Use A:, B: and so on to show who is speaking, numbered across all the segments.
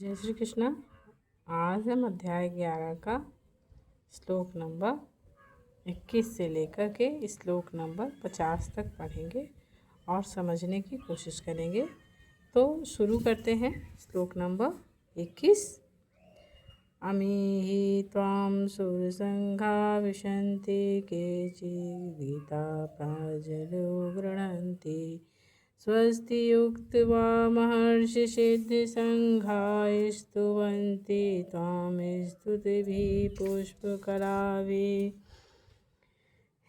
A: जय श्री कृष्ण। आज हम अध्याय 11 का श्लोक नंबर 21 से लेकर के श्लोक नंबर 50 तक पढ़ेंगे और समझने की कोशिश करेंगे। तो शुरू करते हैं। श्लोक नंबर 21। अमीहि त्वां सुरसंघा विशन्ति केचिद्गीता प्राजलो गृह्णन्ति स्वस्ति युक्त्वा महर्षिसिद्धसंघाः स्तुवन्ति त्वां स्तुतिभिः पुष्पकराभिः।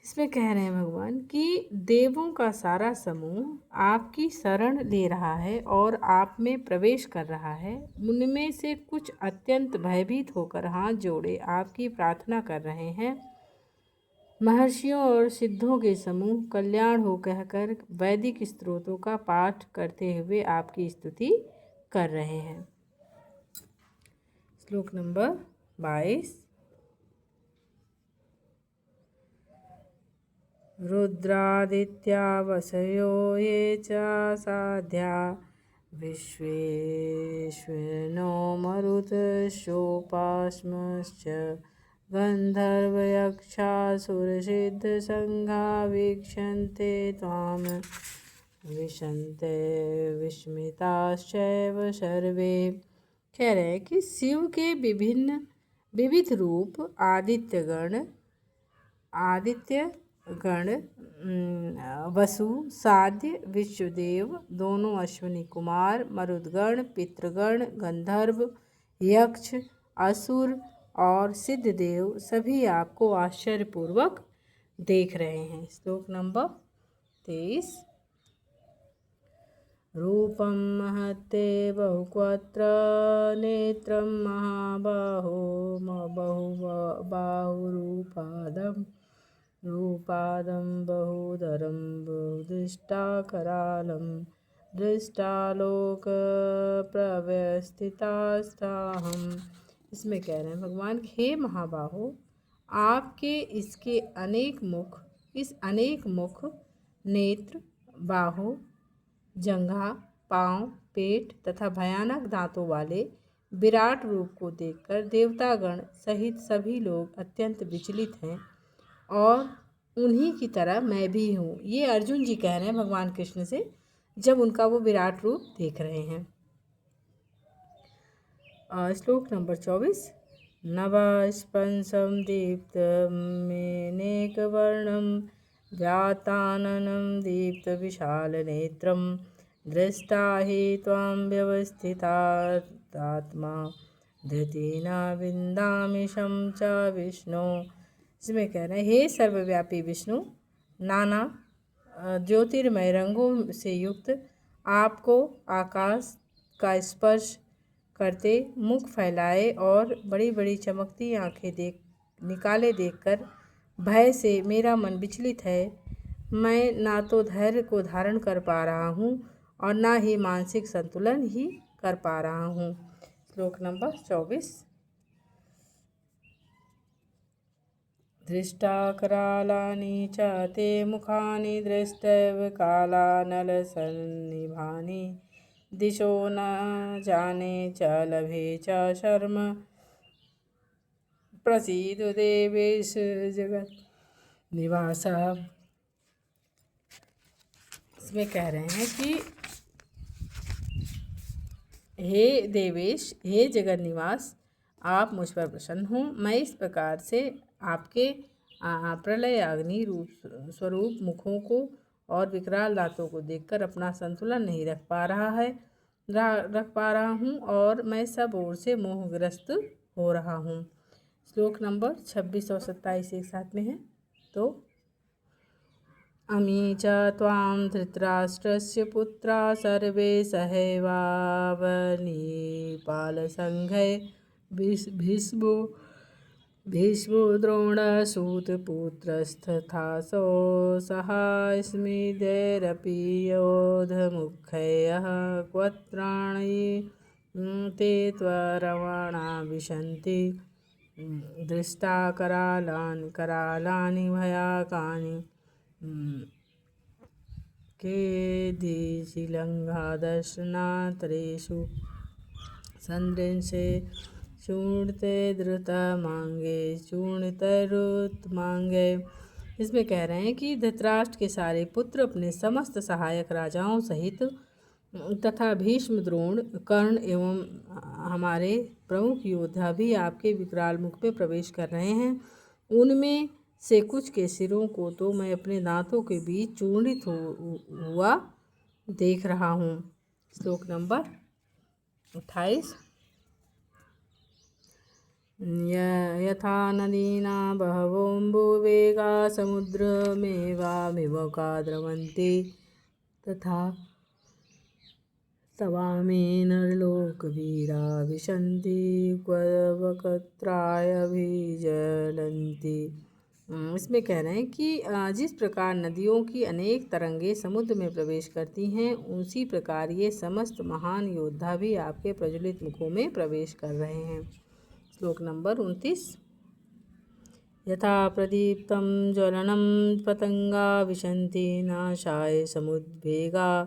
A: इसमें कह रहे हैं भगवान कि देवों का सारा समूह आपकी शरण ले रहा है और आप में प्रवेश कर रहा है। उनमें से कुछ अत्यंत भयभीत होकर हाथ जोड़े आपकी प्रार्थना कर रहे हैं। महर्षियों और सिद्धों के समूह कल्याण हो कहकर वैदिक स्तोत्रों का पाठ करते हुए आपकी स्तुति कर रहे हैं। श्लोक नंबर 22। रुद्रादित्या वसयो ये च साध्या विश्वेश्विनो मरुतशोपास्मश्च गन्धर्वयक्षासुरसिद्धसंघा वीक्षन्ते त्वां विशन्ते विस्मिताश्चैव सर्वे। कह रहे हैं कि शिव के विविध रूप आदित्यगण वसु साध्य विश्वदेव दोनों अश्विनी कुमार मरुदगण पितृगण गंधर्व यक्ष असुर और सिद्धदेव सभी आपको आश्चर्यपूर्वक देख रहे हैं। श्लोक नंबर 23। रूपं महत्ते बहुक्वत्र नेत्रं महाबाहो बहुबाहुरूपादं बहुधरं बहुदृष्टाकरालं दृष्टालोकप्रव्यस्थितास्ताहम्। इसमें कह रहे हैं भगवान, हे महाबाहो, आपके इस अनेक मुख नेत्र बाहों जंघा पाँव पेट तथा भयानक दांतों वाले विराट रूप को देखकर देवतागण सहित सभी लोग अत्यंत विचलित हैं और उन्हीं की तरह मैं भी हूँ। ये अर्जुन जी कह रहे हैं भगवान कृष्ण से जब उनका वो विराट रूप देख रहे हैं। श्लोक नंबर 24। नवस्पंसं दीप्तमेनेकवर्णं व्याताननं दीप्तविशालनेत्रं दृष्टा हि त्वां व्यवस्थितात्मा धृतेन विन्दामि शं च विष्णु। इसमें कह रहे हैं, हे सर्वव्यापी विष्णु, नाना ज्योतिर्मय रंगों से युक्त आपको आकाश का स्पर्श करते मुख फैलाए और बड़ी बड़ी चमकती आंखें निकाले देखकर भय से मेरा मन विचलित है। मैं ना तो धैर्य को धारण कर पा रहा हूँ और ना ही मानसिक संतुलन ही कर पा रहा हूँ। श्लोक नंबर 24। दृष्टाकरालानि च ते मुखानि दृष्टैव कालानलसन्निभानि दिशो न जाने च लभे च शर्म प्रसीद देवेश जगत निवास। इसमें कह रहे हैं कि हे देवेश, हे जगत निवास, आप मुझ पर प्रसन्न हों। मैं इस प्रकार से आपके प्रलय अग्नि स्वरूप मुखों को और विकराल दांतों को देखकर अपना संतुलन नहीं रख पा रहा हूँ और मैं सब ओर से मोहग्रस्त हो रहा हूँ। श्लोक नंबर 26 और 27 एक साथ में है। तो अमी च त्वां धृतराष्ट्रस्य पुत्रा सर्वे सहैवावनीपालसंघैः भीष्मो द्रोणसूतपुत्रस्तथासौ सहास्मदीयैरपि योधमुख्यैः क्वत्राणि ते त्वरमाणा विशन्ति दृष्टाकरालानि भयाकानि केदिशिलङ्घादर्शनान्तरेषु। संदृशे चूर्णते धृतमांगे चूर्णितरुतमांगे। इसमें कह रहे हैं कि धृतराष्ट्र के सारे पुत्र अपने समस्त सहायक राजाओं सहित तथा भीष्म, द्रोण, कर्ण एवं हमारे प्रमुख योद्धा भी आपके विकराल मुख में प्रवेश कर रहे हैं। उनमें से कुछ के सिरों को तो मैं अपने दांतों के बीच चूर्णित हुआ देख रहा हूँ। श्लोक नंबर 28। यथा नदीना बहवोऽम्बुवेगा समुद्रमेवामिवका द्रवन्ति तथा तवामी नरलोकवीरा विशन्ति क्वकत्रायभिज्वलन्ति। इसमें कह रहे हैं कि जिस प्रकार नदियों की अनेक तरंगें समुद्र में प्रवेश करती हैं, उसी प्रकार ये समस्त महान योद्धा भी आपके प्रज्वलित मुखों में प्रवेश कर रहे हैं। श्लोक नंबर 29। यथा प्रदीप्तं ज्वलनं पतंगा विशन्ति नाशाय समुद्वेगा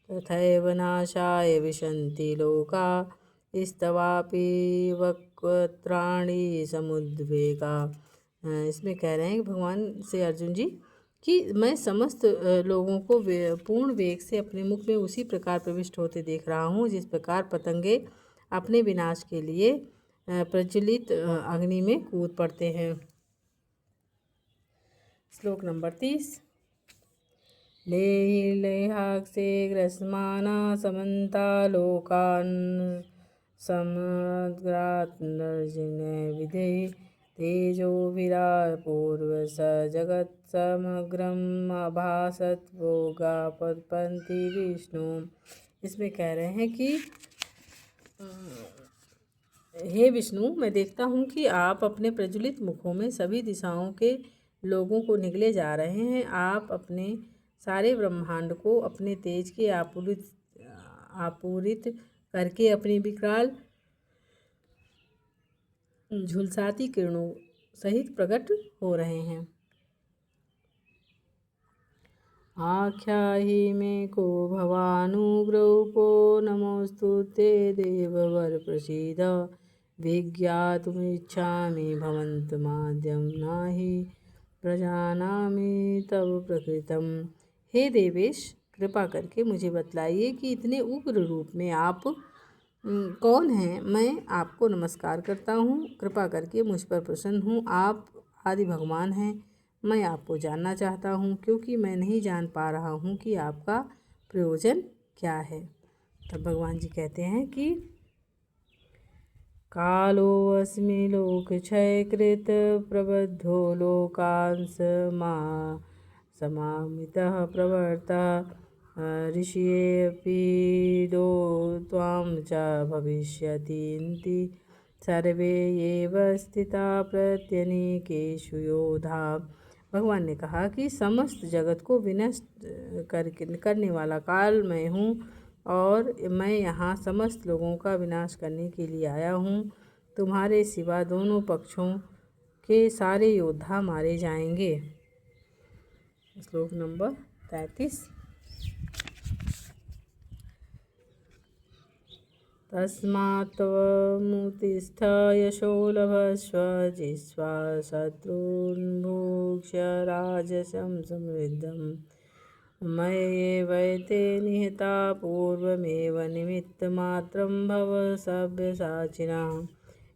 A: तथैव नाशाय विशन्ति लोका स्तवापि वक्त्राणि समुद्वेगा। इसमें कह रहे हैं भगवान से अर्जुन जी कि मैं समस्त लोगों को पूर्ण वेग से अपने मुख में उसी प्रकार प्रविष्ट होते देख रहा हूँ जिस प्रकार पतंगे अपने विनाश के लिए प्रज्वलित अग्नि में कूद पड़ते हैं। श्लोक नंबर 30। लेहि लेहाक्से ग्रस्माना समन्ता लोकान् समग्रात्मर्जिने विधे तेजो विराट पूर्वस जगत्समग्रम अभासत भोगा पदपन्ति विष्णु। इसमें कह रहे हैं कि हे विष्णु, मैं देखता हूँ कि आप अपने प्रज्वलित मुखों में सभी दिशाओं के लोगों को निगले जा रहे हैं। आप अपने सारे ब्रह्मांड को अपने तेज के आपूरित करके अपनी विकराल झुलसाती किरणों सहित प्रकट हो रहे हैं। आख्याहि मे को भवानुग्रहो नमोस्तु ते देववर प्रसीद विज्ञातुमिच्छामि भवन्तमाद्यं नहि प्रजानामि तव प्रकृतम्। हे देवेश, कृपा करके मुझे बतलाइए कि इतने उग्र रूप में आप कौन हैं। मैं आपको नमस्कार करता हूँ। कृपा करके मुझ पर प्रसन्न हूँ। आप आदि भगवान हैं। मैं आपको जानना चाहता हूँ क्योंकि मैं नहीं जान पा रहा हूँ कि आपका प्रयोजन क्या है। तब भगवान जी कहते हैं कि कालोऽस्मि लोकक्षयकृत प्रबद्धो लोकान् समामितः प्रवर्तः ऋषियेऽपि दो त्वां च भविष्यन्ति सर्वे एव स्थिता प्रत्यनीकेषु योधा। भगवान ने कहा कि समस्त जगत को विनष्ट करने वाला काल मैं हूँ और मैं यहाँ समस्त लोगों का विनाश करने के लिए आया हूँ। तुम्हारे सिवा दोनों पक्षों के सारे योद्धा मारे जाएंगे। श्लोक नंबर 33। तस्मात् त्वमुत्तिष्ठ यशो लभस्व जित्वा शत्रून् भुक्ष्य राजसं समृद्धम् मय्येवैते निहता पूर्वमेव निमित्तमात्रं भव सव्यसाचिनः।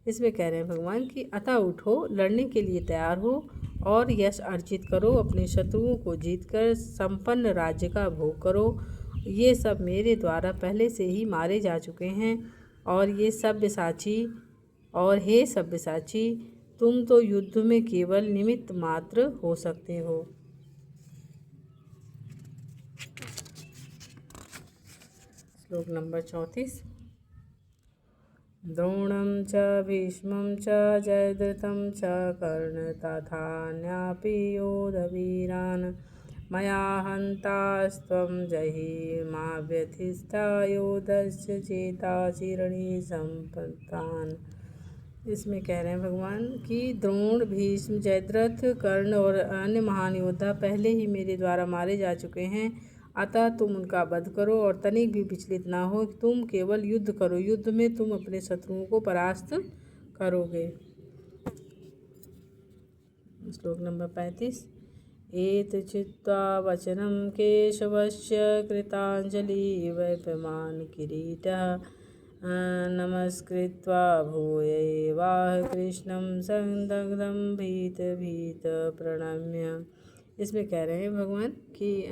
A: इसमें कह रहे हैं भगवान कि अतः उठो, लड़ने के लिए तैयार हो और यश अर्जित करो। अपने शत्रुओं को जीतकर संपन्न राज्य का भोग करो। ये सब मेरे द्वारा पहले से ही मारे जा चुके हैं और ये सव्यसाची और हे सव्यसाची, तुम तो युद्ध में केवल निमित्त मात्र हो सकते हो। श्लोक नंबर 34। द्रोणं च भीष्मं च जयद्रथं च कर्ण तथान्यापि योधवीरान् मया हन्तास्त्वं जहि मा व्यथिष्ठा योधस्य चेतासि रणे सम्पन्तान्। इसमें कह रहे हैं भगवान कि द्रोण, भीष्म, जयद्रथ, कर्ण और अन्य महान योद्धा पहले ही मेरे द्वारा मारे जा चुके हैं। अतः तुम उनका वध करो और तनिक भी विचलित ना हो। तुम केवल युद्ध करो, युद्ध में तुम अपने शत्रुओं को परास्त करोगे। श्लोक नंबर 35। एत चित्वा वचनं केशवस्य कृताञ्जलि वैपमान किरीटः नमस्कृत्वा भूयैवाह कृष्णं संदग्धं भीत भीत प्रणम्य। इसमें कह रहे हैं भगवान कि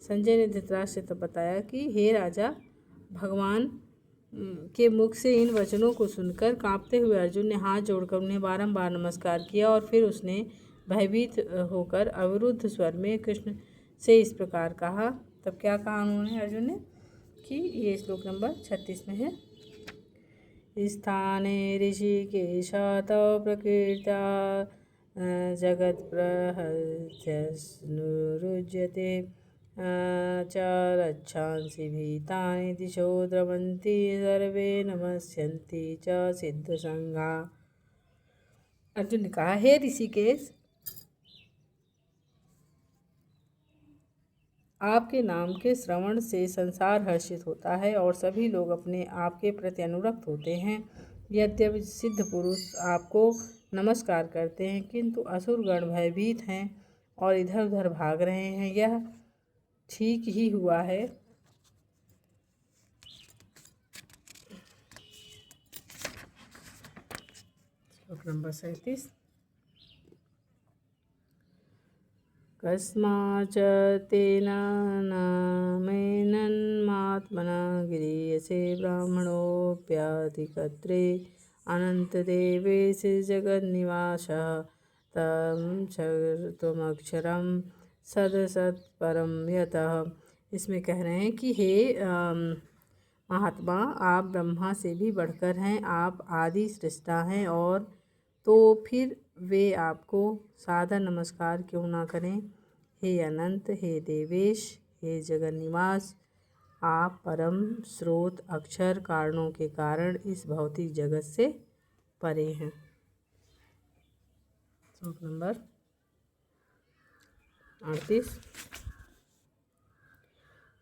A: संजय ने धृतराष्ट्र से तो बताया कि हे राजा, भगवान के मुख से इन वचनों को सुनकर कांपते हुए अर्जुन ने हाथ जोड़कर उन्हें बारंबार नमस्कार किया और फिर उसने भयभीत होकर अवरुद्ध स्वर में कृष्ण से इस प्रकार कहा। तब क्या कहा उन्होंने अर्जुन ने कि ये श्लोक नंबर 36 में है। स्थाने ऋषिकेश तव प्रकीर्त्या जगत् प्रहृत्यनुरुज्यते च रक्षांसि भीतानि दिशो द्रवन्ति सर्वे नमस्यन्ति च सिद्धसंघा। अर्जुन ने कहा, हे ऋषिकेश, आपके नाम के श्रवण से संसार हर्षित होता है और सभी लोग अपने आपके प्रति अनुरक्त होते हैं। यद्यपि सिद्ध पुरुष आपको नमस्कार करते हैं, किंतु असुरगण भयभीत हैं और इधर उधर भाग रहे हैं। यह ठीक ही हुआ है। श्लोक नंबर 37। कस्माच्च तेन नामेनन्मात्मना गिरीयसे ब्राह्मणोऽप्याधिकर्त्रे अनन्तदेवेश जगन्निवासः तं त्वमक्षरं सदसत्परं यतः। इसमें कह रहे हैं कि हे महात्मा, आप ब्रह्मा से भी बढ़कर हैं, आप आदि सृष्टा हैं, और तो फिर वे आपको सादर नमस्कार क्यों ना करें। हे अनंत, हे देवेश, हे जगन्निवास, आप परम स्रोत अक्षर कारणों के कारण इस भौतिक जगत से परे हैं। श्लोक नंबर 38।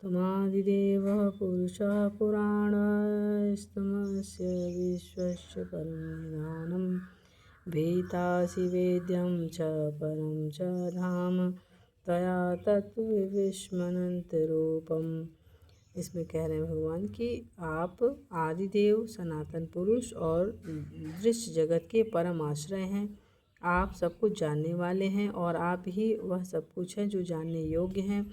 A: त्वमादिदेवः पुरुषः पुराणस्तमस्य विश्वस्य परं निधानं वेत्तासि वेद्यं च परं च धाम तया तत्त्वविस्मृतरूपम्। इसमें कह रहे हैं भगवान कि आप आदिदेव, सनातन पुरुष और दृश्य जगत के परम आश्रय हैं। आप सब कुछ जानने वाले हैं और आप ही वह सब कुछ हैं जो जानने योग्य हैं।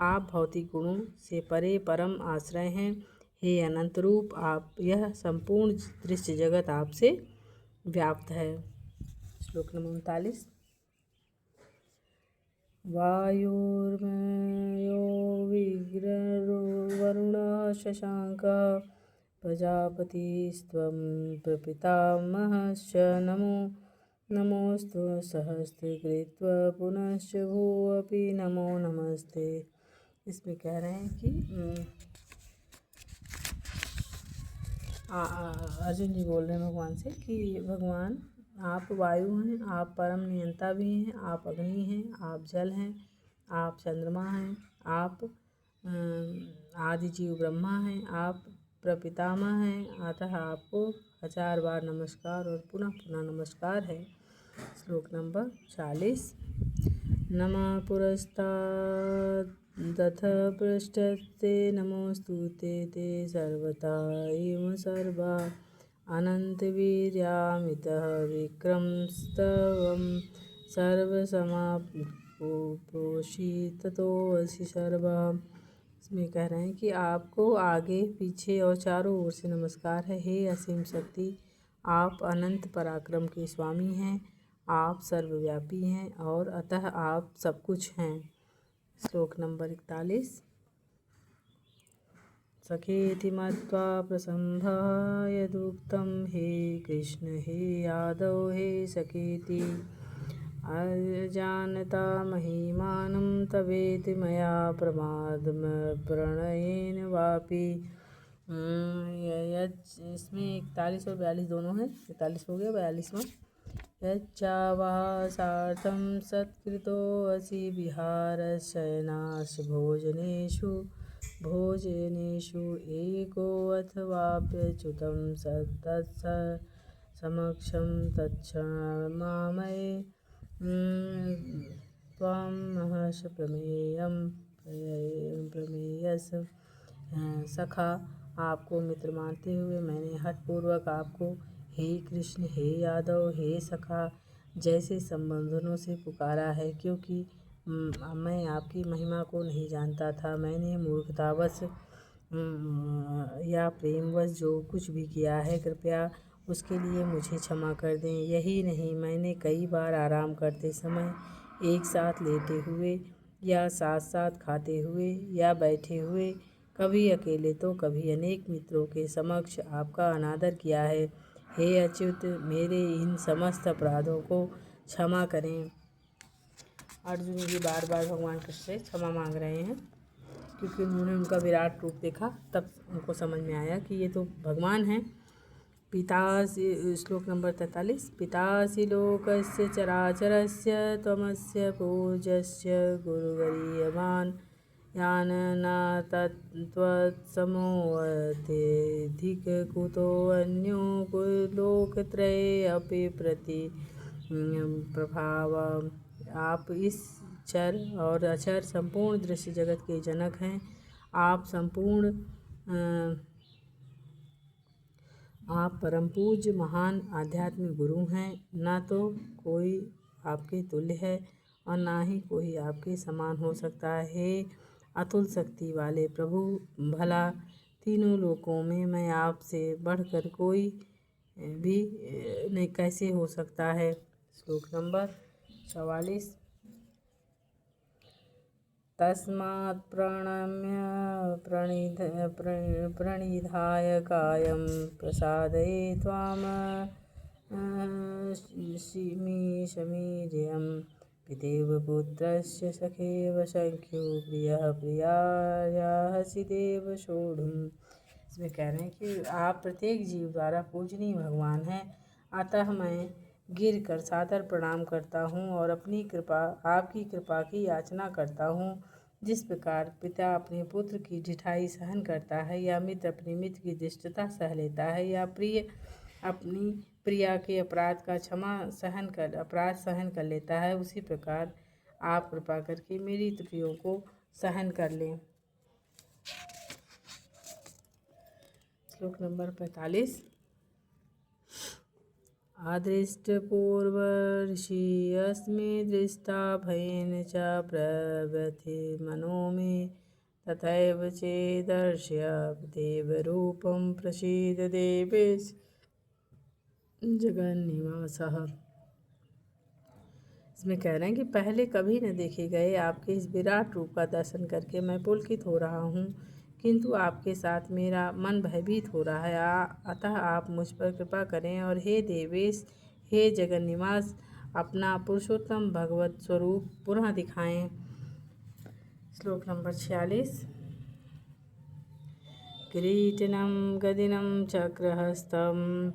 A: आप भौतिक गुणों से परे परम आश्रय हैं। हे अनंत रूप, आप यह संपूर्ण दृश्य जगत आपसे व्याप्त है। श्लोक नंबर 39। वायुर्मयो विग्रहो वरुणः शशाङ्कः प्रजापतिस्त्वं प्रपितामहश्च नमोऽस्तु सहस्रकृत्वा पुनश्च भूऽपि नमो नमस्ते। इसमें कह रहे हैं कि अर्जुन जी बोल रहे हैं भगवान से कि भगवान, आप वायु हैं, आप परम नियंता भी हैं, आप अग्नि हैं, आप जल हैं, आप चंद्रमा हैं, आप आदि जीव ब्रह्मा हैं, आप प्रपितामह हैं। अतः आपको 1000 बार नमस्कार और पुनः पुनः नमस्कार है। श्लोक नंबर 40। नमः पुरस्तादथ पृष्ठते नमोस्तुते ते सर्वथा इम सर्वा अनन्तवीर्यामितः विक्रमस्तवं सर्वसमाप्रोषि ततोऽसि सर्वः। इसमें कह रहे हैं कि आपको आगे पीछे और चारों ओर से नमस्कार है। हे असीम शक्ति, आप अनंत पराक्रम के स्वामी हैं, आप सर्वव्यापी हैं और अतः आप सब कुछ हैं। श्लोक नंबर 41। सखेति मत्वा प्रसम्भः यदुक्तं हे कृष्ण हे यादव हे सखेति अजानता महिमानं तवेति मया प्रमादप्रणयेन वापि। इसमें 41 और 42 दोनों हैं। 41 हो गया, 42वां। यच्चावः सार्थं सत्कृतोऽसि विहारशयनास्य भोजनेषु एकोऽथवाप्यच्युतं तत्स समक्षं तच्छमामये त्वं महर्ष प्रमेयस। सखा, आपको मित्र मानते हुए मैंने हठपूर्वक आपको हे कृष्ण, हे यादव, हे सखा जैसे संबोधनों से पुकारा है, क्योंकि मैं आपकी महिमा को नहीं जानता था। मैंने मूर्खतावश या प्रेमवश जो कुछ भी किया है, कृपया उसके लिए मुझे क्षमा कर दें। यही नहीं, मैंने कई बार आराम करते समय, एक साथ लेटे हुए या साथ साथ खाते हुए या बैठे हुए, कभी अकेले तो कभी अनेक मित्रों के समक्ष आपका अनादर किया है। हे अच्युत, मेरे इन समस्त अपराधों को क्षमा करें। अर्जुन जी बार बार भगवान कृष्ण से क्षमा मांग रहे हैं, क्योंकि उन्होंने उनका विराट रूप देखा, तब उनको समझ में आया कि ये तो भगवान हैं। पितासि, श्लोक नंबर 43, पितासि लोकस्य चराचरस्य त्वमस्य पूज्यस्य गुरुगरीयमान् यान् न तत्त्वसमोऽत्यधिक कुतोऽन्यो लोकत्रये अपि प्रभाव। आप इस चर और अचर संपूर्ण दृश्य जगत के जनक हैं। आप परम पूज्य महान आध्यात्मिक गुरु हैं। न तो कोई आपके तुल्य है और ना ही कोई आपके समान हो सकता है। हे अतुल शक्ति वाले प्रभु, भला तीनों लोकों में मैं आपसे बढ़कर कोई भी नहीं कैसे हो सकता है। श्लोक नंबर 44, तस्मात् प्रणिधाय कायं प्रसादये त्वां शमीर्यं पितेव पुत्रस्य सखेव सख्यो प्रियः प्रियायाहसि देव सोढुम्। इसमें कह रहे हैं कि आप प्रत्येक जीव द्वारा पूजनीय भगवान हैं, अतः मैं गिर कर सादर प्रणाम करता हूँ और आपकी कृपा की याचना करता हूँ। जिस प्रकार पिता अपने पुत्र की ढिठाई सहन करता है, या मित्र अपने मित्र की दुष्टता सह लेता है, या प्रिय अपनी प्रिया के अपराध सहन कर लेता है, उसी प्रकार आप कृपा करके मेरी त्रुटियों को सहन कर लें। श्लोक नंबर 45, अदृष्टपूर्वर्षियस्मि दृष्टा भयेन च प्रव्यथे मनो मे तथैव चेदर्श्य देवरूपं प्रसीद देवेश जगन्निवासः। इसमें कह रहे हैं कि पहले कभी न देखे गए आपके इस विराट रूप का दर्शन करके मैं पुलकित हो रहा हूँ, किंतु आपके साथ मेरा मन भयभीत हो रहा है। अतः आप मुझ पर कृपा करें और हे देवेश, हे जगन्निवास, अपना पुरुषोत्तम भगवत स्वरूप पुनः दिखाएं। श्लोक नंबर 46, किरीटिनं गदिनं चक्रहस्तं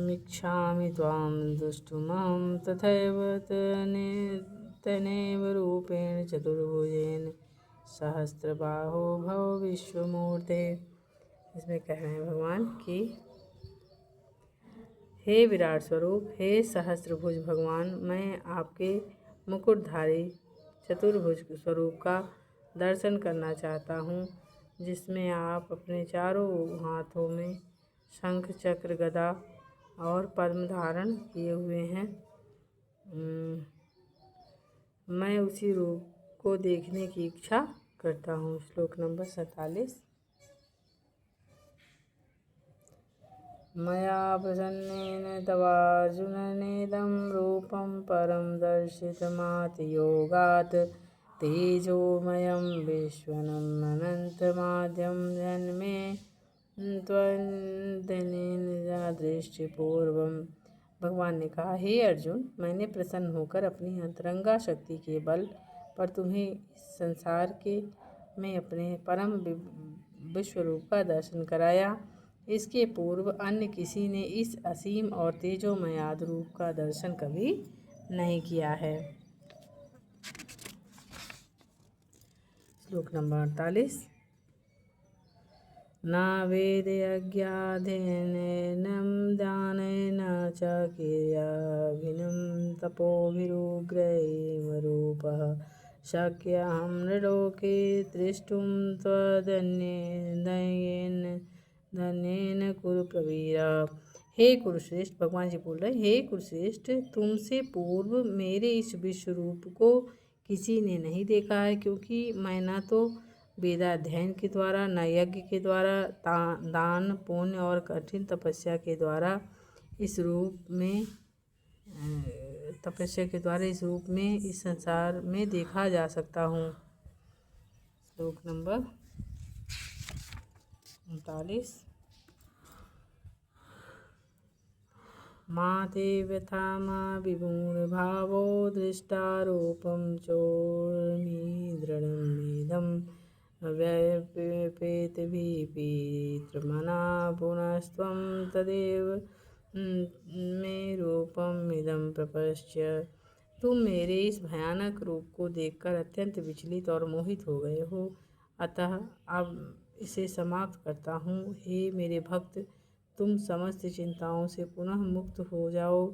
A: इच्छामि त्वां द्रष्टुमहं तथैव तनेव रूपेण चतुर्भुजेन सहस्रबाहो भव विश्वमूर्ते। इसमें कह रहे हैं भगवान कि हे विराट स्वरूप, हे सहस्त्रभुज भगवान, मैं आपके मुकुटधारी चतुर्भुज स्वरूप का दर्शन करना चाहता हूँ, जिसमें आप अपने चारों हाथों में शंख चक्र गदा और पद्म धारण किए हुए हैं। मैं उसी रूप को देखने की इच्छा करता हूँ। श्लोक नंबर 47, मया प्रसन्नेन तवार्जुन नेदं रूपं परं दर्शितमात्योगात् तेजोमयं विश्वम् अनन्तमाद्यं जन्मे त्वदनेन दृष्टिपूर्वम्। भगवान ने कहा, हे अर्जुन, मैंने प्रसन्न होकर अपनी अंतरंगा शक्ति के बल पर तुम्हें इस संसार में अपने परम विश्वरूप का दर्शन कराया। इसके पूर्व अन्य किसी ने इस असीम और तेजोमय आदि रूप का दर्शन कभी नहीं किया है। श्लोक नंबर 48। न वेदयज्ञाध्ययनेन दानेन च क्रियाभिन्नं तपोभिरुग्रैर्मरूपः शक्यहं नृलोके द्रष्टुं त्वदन्येन कुरु प्रवीर। हे कुरुश्रेष्ठ, भगवान जी बोल रहे, हे कुरुश्रेष्ठ, तुमसे पूर्व मेरे इस विश्व रूप को किसी ने नहीं देखा है, क्योंकि मैं न तो वेदाध्ययन के द्वारा, न यज्ञ के द्वारा, दान पुण्य और कठिन तपस्या के द्वारा इस रूप में इस संसार में देखा जा सकता हूँ। श्लोक नंबर 39। माते व्यथा मा विमूढभावो दृष्टारूपं चोर्मि दृढमिदं व्यपेतभिपितृमना पुनस्त्वं तदेव मे रूपमिदं प्रपश्य। तुम मेरे इस भयानक रूप को देखकर अत्यंत विचलित और मोहित हो गए हो, अतः अब इसे समाप्त करता हूँ। हे मेरे भक्त, तुम समस्त चिंताओं से पुनः मुक्त हो जाओ।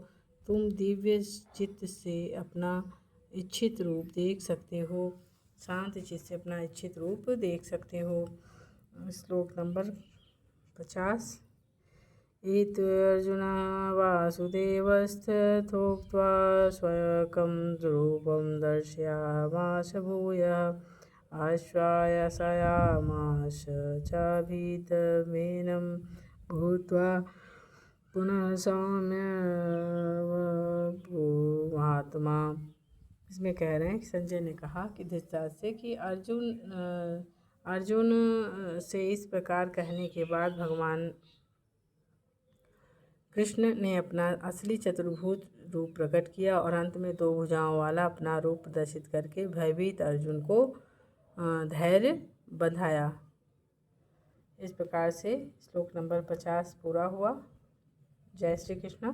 A: तुम दिव्य चित्त से अपना इच्छित रूप देख सकते हो, शांत चित्त से अपना इच्छित रूप देख सकते हो। श्लोक नंबर 50। इत्यर्जुन वासुदेवस्तथोक्त्वा स्वकं रूपं दर्शयामास भूयः आश्वासयामास च भीतमेनं भूत्वा पुनः सौम्यवपुर्महात्मा। इसमें कह रहे हैं कि संजय ने कहा कि धृतराष्ट्र से कि अर्जुन से इस प्रकार कहने के बाद भगवान कृष्ण ने अपना असली चतुर्भुज रूप प्रकट किया और अंत में 2 भुजाओं वाला अपना रूप प्रदर्शित करके भयभीत अर्जुन को धैर्य बंधाया। इस प्रकार से श्लोक नंबर 50 पूरा हुआ। जय श्री कृष्ण।